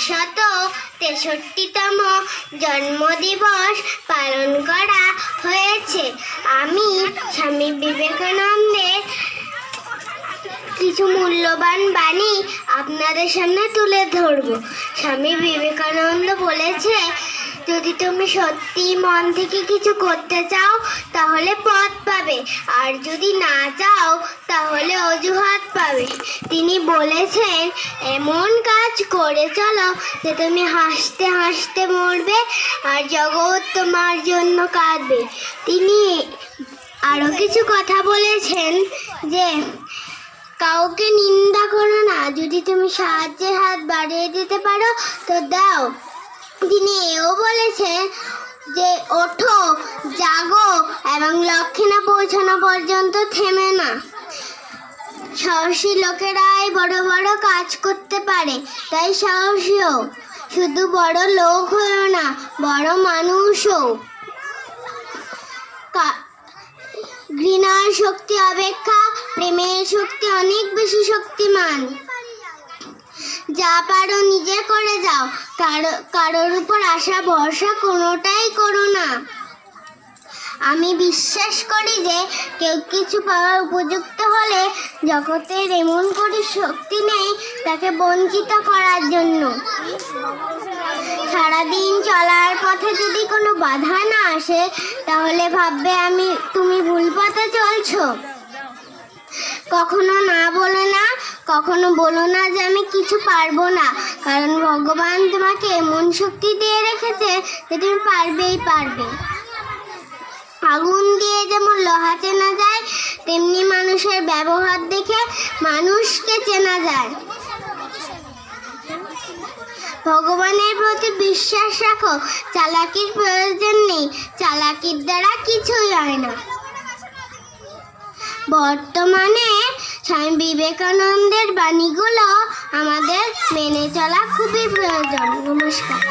563তম জন্মদিবস পালন করা হয়েছে। আমি স্বামী বিবেকানন্দের কিছু মূল্যবান বাণী আপনাদের সামনে তুলে ধরব। স্বামী বিবেকানন্দ বলেছে, যদি তুমি সত্যি মন থেকে কিছু করতে চাও তাহলে পথ পাবে, আর যদি না চাও তাহলে অজুহাত পাবে। তিনি বলেছেন, এমন কাজ করে চলো যে তুমি হাসতে হাসতে মরবে আর জগৎ তোমার জন্য কাঁদবে। তিনি আরো কিছু কথা বলেছেন যে, কাউকে নিন্দা করো না, যদি তুমি সাহায্যের হাত বাড়িয়ে দিতে পারো তো দাও। তিনি এও বলেছেন যে, ওঠো, জাগো এবং লক্ষ্যে না পৌঁছানো পর্যন্ত থেমে না। সাহসী লোকেরাই বড় বড় কাজ করতে পারে, তাই সাহসী হও। শুধু বড় লোক হও না, বড় মানুষও। ঘৃণার শক্তি অপেক্ষা প্রেমের শক্তি অনেক বেশি শক্তিমান। যা পারো নিজে করে যাও, কারোর উপর আশা ভরসা কোনোটাই করো না। আমি বিশ্বাস করি যে কেউ কিছু পাওয়ার উপযুক্ত হলে জগতের এমন কোনো শক্তি নেই তাকে বঞ্চিত করার জন্য। সারাদিন চলার পথে যদি কোনো বাধা না আসে তাহলে ভাববে তুমি ভুল পথে চলছো। কখনো না বলো না, কখনো বলো না যে আমি কিছু পারবো না, কারণ ভগবান তোমাকে এমন শক্তি দিয়ে রেখেছে যে তুমি পারবেই পারবে। আগুন দিয়ে যেমন লোহা চেনা যায়, তেমনি মানুষের ব্যবহার দেখে মানুষকে চেনা যায়। ভগবানের প্রতি বিশ্বাস রাখো, চালাকির প্রয়োজন নেই, চালাকির দ্বারা কিছুই হয় না। বর্তমানে স্বামী বিবেকানন্দের বাণীগুলো আমাদের মেনে চলা খুবই প্রয়োজন। নমস্কার।